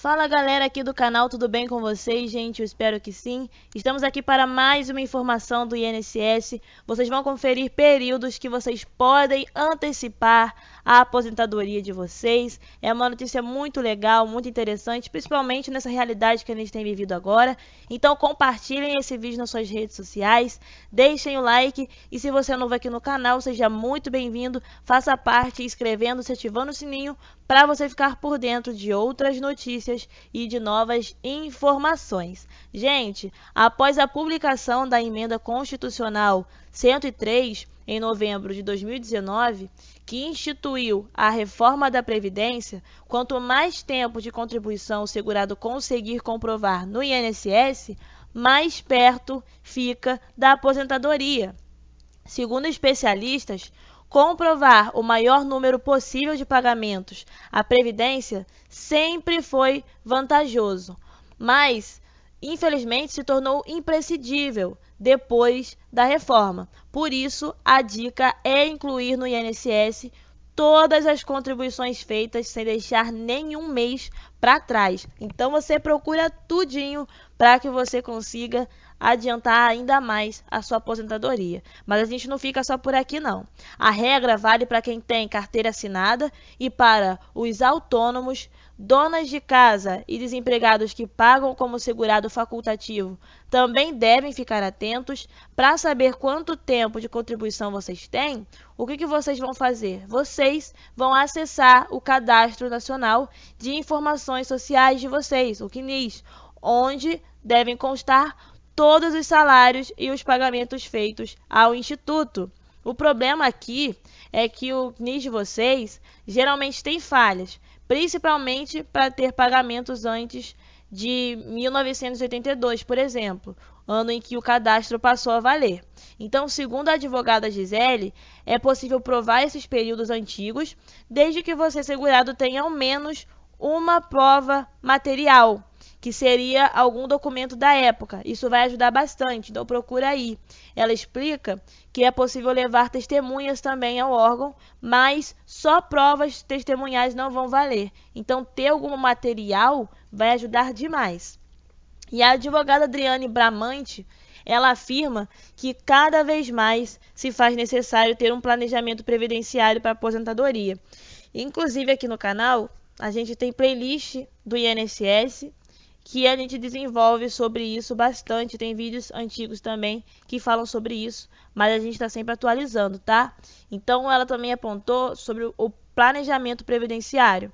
Fala galera aqui do canal, tudo bem com vocês, gente? Eu espero que sim. Estamos aqui para mais uma informação do INSS. Vocês vão conferir períodos que vocês podem antecipar a aposentadoria de vocês. É uma notícia muito legal, muito interessante, principalmente nessa realidade que a gente tem vivido agora. Então compartilhem esse vídeo nas suas redes sociais, deixem o like e se você é novo aqui no canal, seja muito bem-vindo. Faça parte inscrevendo-se, ativando o sininho para você ficar por dentro de outras notícias e de novas informações. Gente, após a publicação da Emenda Constitucional 103, em novembro de 2019, que instituiu a reforma da Previdência, quanto mais tempo de contribuição o segurado conseguir comprovar no INSS, mais perto fica da aposentadoria. Segundo especialistas, comprovar o maior número possível de pagamentos à Previdência sempre foi vantajoso, mas, infelizmente, se tornou imprescindível depois da reforma. Por isso, a dica é incluir no INSS todas as contribuições feitas sem deixar nenhum mês para trás. Então, você procura tudinho para que você consiga adiantar ainda mais a sua aposentadoria. Mas a gente não fica só por aqui, não. A regra vale para quem tem carteira assinada e para os autônomos, donas de casa e desempregados que pagam como segurado facultativo também devem ficar atentos. Para saber quanto tempo de contribuição vocês têm, o que vocês vão fazer? Vocês vão acessar o Cadastro Nacional de Informações Sociais de vocês, o CNIS, onde devem constar todos os salários e os pagamentos feitos ao Instituto. O problema aqui é que o CNIS de vocês geralmente tem falhas, principalmente para ter pagamentos antes de 1982, por exemplo, ano em que o cadastro passou a valer. Então, segundo a advogada Gisele, é possível provar esses períodos antigos, desde que você segurado tenha ao menos uma prova material, que seria algum documento da época. Isso vai ajudar bastante, então procura aí. Ela explica que é possível levar testemunhas também ao órgão, mas só provas testemunhais não vão valer. Então, ter algum material vai ajudar demais. E a advogada Adriane Bramante, ela afirma que cada vez mais se faz necessário ter um planejamento previdenciário para a aposentadoria. Inclusive, aqui no canal, a gente tem playlist do INSS, que a gente desenvolve sobre isso bastante. Tem vídeos antigos também que falam sobre isso, mas a gente está sempre atualizando, tá? Então, ela também apontou sobre o planejamento previdenciário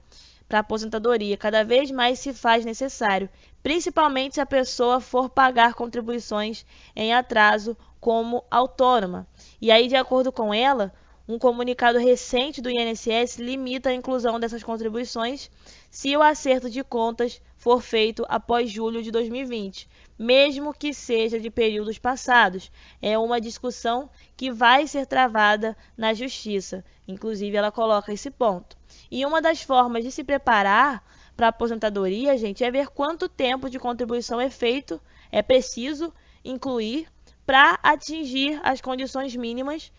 para aposentadoria. Cada vez mais se faz necessário, principalmente se a pessoa for pagar contribuições em atraso como autônoma. E aí, de acordo com ela, um comunicado recente do INSS limita a inclusão dessas contribuições se o acerto de contas for feito após julho de 2020, mesmo que seja de períodos passados. É uma discussão que vai ser travada na Justiça. Inclusive, ela coloca esse ponto. E uma das formas de se preparar para a aposentadoria, gente, é ver quanto tempo de contribuição é preciso incluir para atingir as condições mínimas.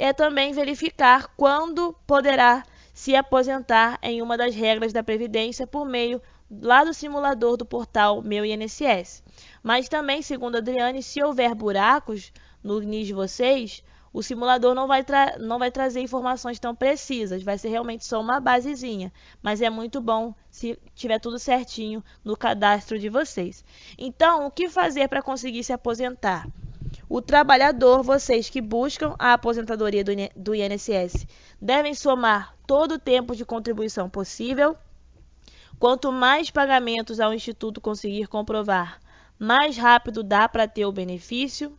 É também verificar quando poderá se aposentar em uma das regras da Previdência por meio lá do simulador do portal Meu INSS. Mas também, segundo a Adriane, se houver buracos no NIS de vocês, o simulador não vai trazer informações tão precisas, vai ser realmente só uma basezinha, mas é muito bom se tiver tudo certinho no cadastro de vocês. Então, o que fazer para conseguir se aposentar? O trabalhador, vocês que buscam a aposentadoria do INSS, devem somar todo o tempo de contribuição possível. Quanto mais pagamentos ao Instituto conseguir comprovar, mais rápido dá para ter o benefício.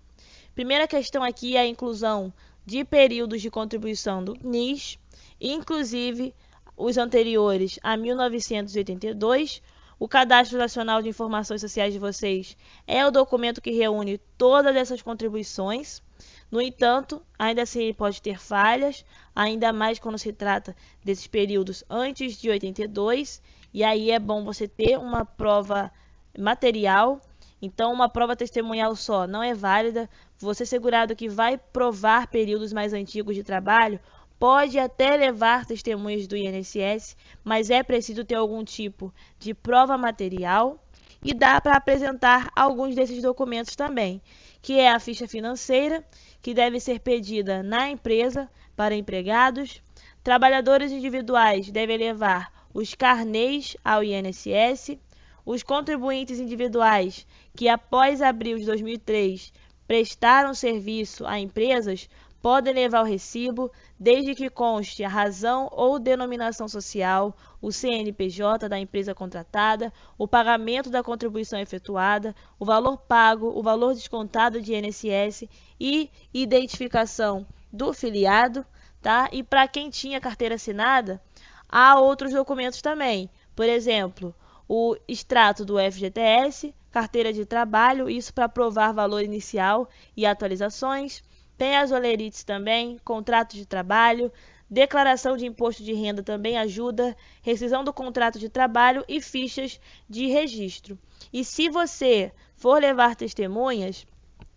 Primeira questão aqui é a inclusão de períodos de contribuição do NIS, inclusive os anteriores a 1982. O Cadastro Nacional de Informações Sociais de vocês é o documento que reúne todas essas contribuições. No entanto, ainda assim pode ter falhas, ainda mais quando se trata desses períodos antes de 82. E aí é bom você ter uma prova material. Então, uma prova testemunhal só não é válida. Você segurado que vai provar períodos mais antigos de trabalho, pode até levar testemunhas do INSS, mas é preciso ter algum tipo de prova material e dá para apresentar alguns desses documentos também, que é a ficha financeira, que deve ser pedida na empresa para empregados. Trabalhadores individuais devem levar os carnês ao INSS. Os contribuintes individuais que após abril de 2003 prestaram serviço a empresas podem levar o recibo, desde que conste a razão ou denominação social, o CNPJ da empresa contratada, o pagamento da contribuição efetuada, o valor pago, o valor descontado de INSS e identificação do filiado, tá? E para quem tinha carteira assinada, há outros documentos também. Por exemplo, o extrato do FGTS, carteira de trabalho, isso para provar valor inicial e atualizações. Tem as olerites também, contrato de trabalho, declaração de imposto de renda também ajuda, rescisão do contrato de trabalho e fichas de registro. E se você for levar testemunhas,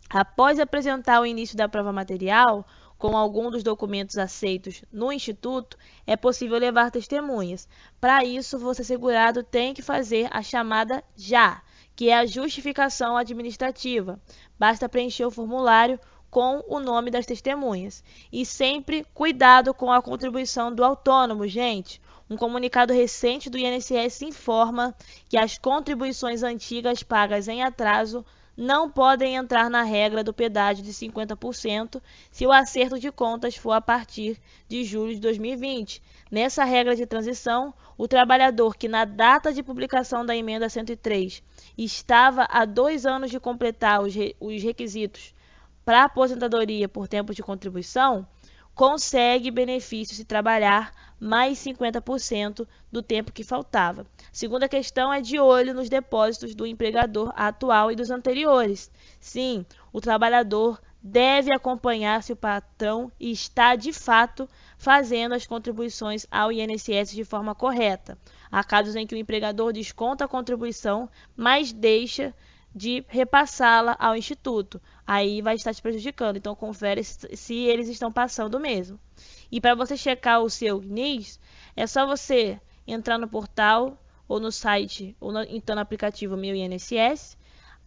após apresentar o início da prova material, com algum dos documentos aceitos no Instituto, é possível levar testemunhas. Para isso, você segurado tem que fazer a chamada JA, que é a justificação administrativa. Basta preencher o formulário com o nome das testemunhas. E sempre cuidado com a contribuição do autônomo, gente. Um comunicado recente do INSS informa que as contribuições antigas pagas em atraso não podem entrar na regra do pedágio de 50% se o acerto de contas for a partir de julho de 2020. Nessa regra de transição, o trabalhador que na data de publicação da emenda 103 estava há 2 anos de completar os requisitos para aposentadoria por tempo de contribuição, consegue benefício se trabalhar mais 50% do tempo que faltava. Segunda questão é de olho nos depósitos do empregador atual e dos anteriores. Sim, o trabalhador deve acompanhar se o patrão está de fato fazendo as contribuições ao INSS de forma correta. Há casos em que o empregador desconta a contribuição, mas deixa de repassá-la ao Instituto. Aí vai estar te prejudicando. Então, confere se eles estão passando mesmo. E para você checar o seu NIS, é só você entrar no portal ou no site, ou então no aplicativo Meu INSS.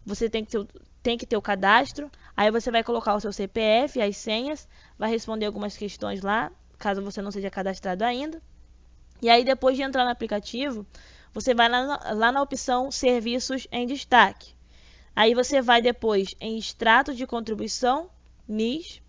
Você tem que ter o cadastro. Aí você vai colocar o seu CPF, as senhas, vai responder algumas questões lá, caso você não seja cadastrado ainda. E aí, depois de entrar no aplicativo, você vai lá na opção Serviços em Destaque. Aí você vai depois em extrato de contribuição, NIS,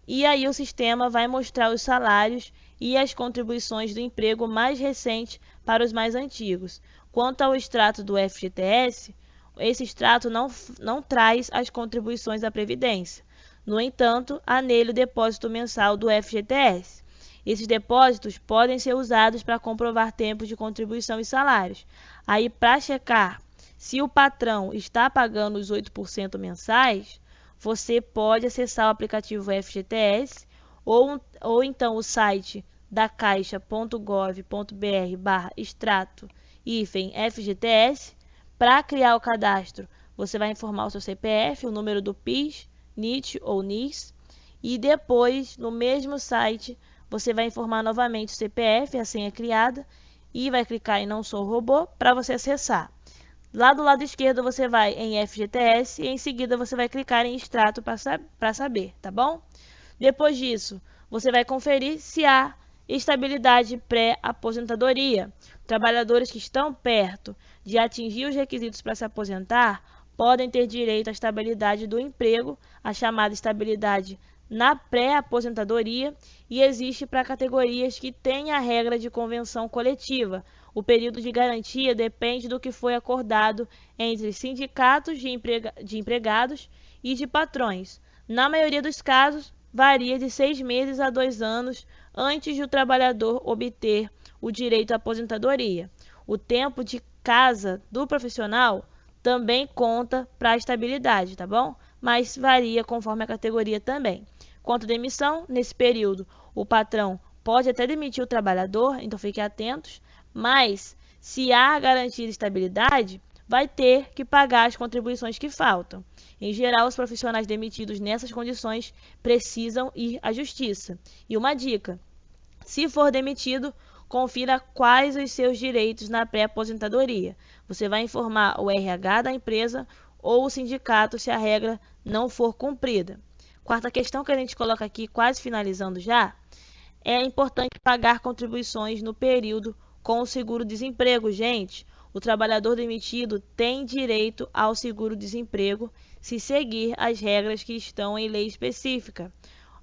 e aí o sistema vai mostrar os salários e as contribuições do emprego mais recente para os mais antigos. Quanto ao extrato do FGTS, esse extrato não traz as contribuições da Previdência. No entanto, há nele o depósito mensal do FGTS. Esses depósitos podem ser usados para comprovar tempos de contribuição e salários. Aí, para checar se o patrão está pagando os 8% mensais, você pode acessar o aplicativo FGTS ou então o site da caixa.gov.br/extrato-FGTS. Para criar o cadastro, você vai informar o seu CPF, o número do PIS, NIT ou NIS, e depois, no mesmo site, você vai informar novamente o CPF, a senha criada, e vai clicar em Não Sou Robô para você acessar. Lá do lado esquerdo você vai em FGTS e em seguida você vai clicar em Extrato para saber, tá bom? Depois disso, você vai conferir se há estabilidade pré-aposentadoria. Trabalhadores que estão perto de atingir os requisitos para se aposentar podem ter direito à estabilidade do emprego, a chamada estabilidade na pré-aposentadoria, e existe para categorias que têm a regra de convenção coletiva. O período de garantia depende do que foi acordado entre sindicatos de empregados e de patrões. Na maioria dos casos, varia de 6 meses a 2 anos antes de o trabalhador obter o direito à aposentadoria. O tempo de casa do profissional também conta para a estabilidade, tá bom? Mas varia conforme a categoria também. Quanto à demissão, nesse período, o patrão pode até demitir o trabalhador, então fiquem atentos, mas se há garantia de estabilidade, vai ter que pagar as contribuições que faltam. Em geral, os profissionais demitidos nessas condições precisam ir à justiça. E uma dica: Se for demitido, confira quais os seus direitos na pré-aposentadoria. Você vai informar o RH da empresa ou o sindicato se a regra não for cumprida. Quarta questão que a gente coloca aqui, quase finalizando já, é importante pagar contribuições no período com o seguro-desemprego, gente. O trabalhador demitido tem direito ao seguro-desemprego se seguir as regras que estão em lei específica.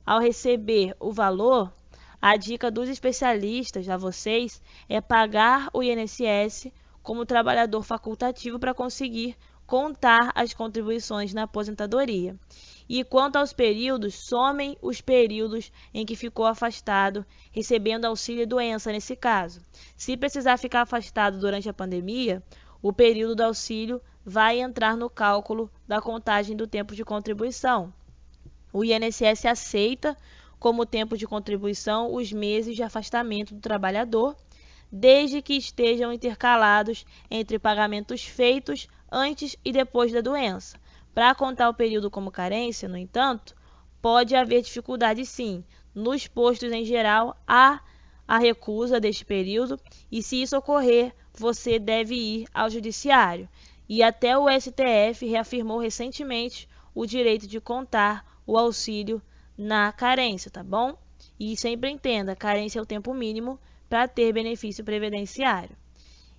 Ao receber o valor, a dica dos especialistas a vocês é pagar o INSS como trabalhador facultativo para conseguir contar as contribuições na aposentadoria. E quanto aos períodos, somem os períodos em que ficou afastado, recebendo auxílio-doença nesse caso. Se precisar ficar afastado durante a pandemia, o período do auxílio vai entrar no cálculo da contagem do tempo de contribuição. O INSS aceita como tempo de contribuição os meses de afastamento do trabalhador, desde que estejam intercalados entre pagamentos feitos antes e depois da doença. Para contar o período como carência, no entanto, pode haver dificuldade sim. Nos postos em geral, há a recusa deste período e, se isso ocorrer, você deve ir ao judiciário. E até o STF reafirmou recentemente o direito de contar o auxílio na carência, tá bom? E sempre entenda, carência é o tempo mínimo para ter benefício previdenciário.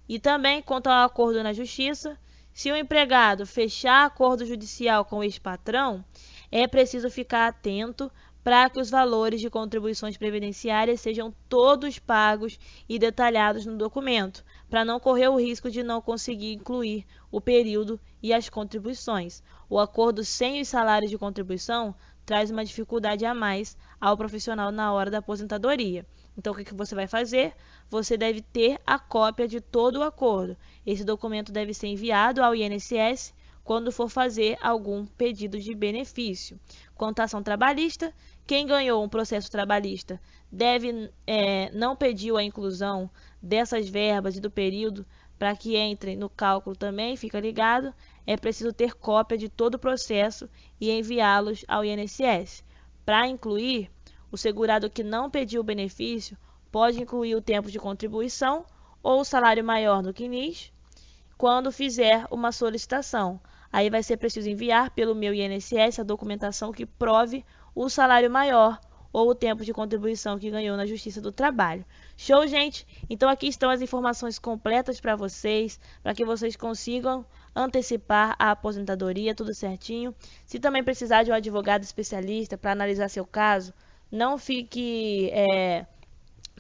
E também, quanto ao acordo na justiça, se o empregado fechar acordo judicial com o ex-patrão, é preciso ficar atento para que os valores de contribuições previdenciárias sejam todos pagos e detalhados no documento, para não correr o risco de não conseguir incluir o período e as contribuições. O acordo sem os salários de contribuição traz uma dificuldade a mais ao profissional na hora da aposentadoria. Então, o que você vai fazer? Você deve ter a cópia de todo o acordo. Esse documento deve ser enviado ao INSS quando for fazer algum pedido de benefício. Quanto à ação trabalhista, quem ganhou um processo trabalhista não pediu a inclusão dessas verbas e do período para que entre no cálculo também, fica ligado, é preciso ter cópia de todo o processo e enviá-los ao INSS. Para incluir, o segurado que não pediu o benefício pode incluir o tempo de contribuição ou o salário maior no CNIS quando fizer uma solicitação. Aí vai ser preciso enviar pelo meu INSS a documentação que prove o salário maior ou o tempo de contribuição que ganhou na Justiça do Trabalho. Show, gente? Então aqui estão as informações completas para vocês, para que vocês consigam antecipar a aposentadoria, tudo certinho. Se também precisar de um advogado especialista para analisar seu caso, não fique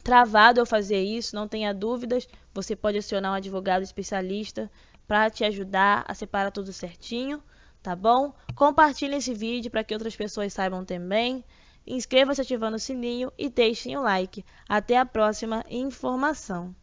travado ao fazer isso, não tenha dúvidas, você pode acionar um advogado especialista para te ajudar a separar tudo certinho, tá bom? Compartilhe esse vídeo para que outras pessoas saibam também. Inscreva-se ativando o sininho e deixem o like. Até a próxima informação.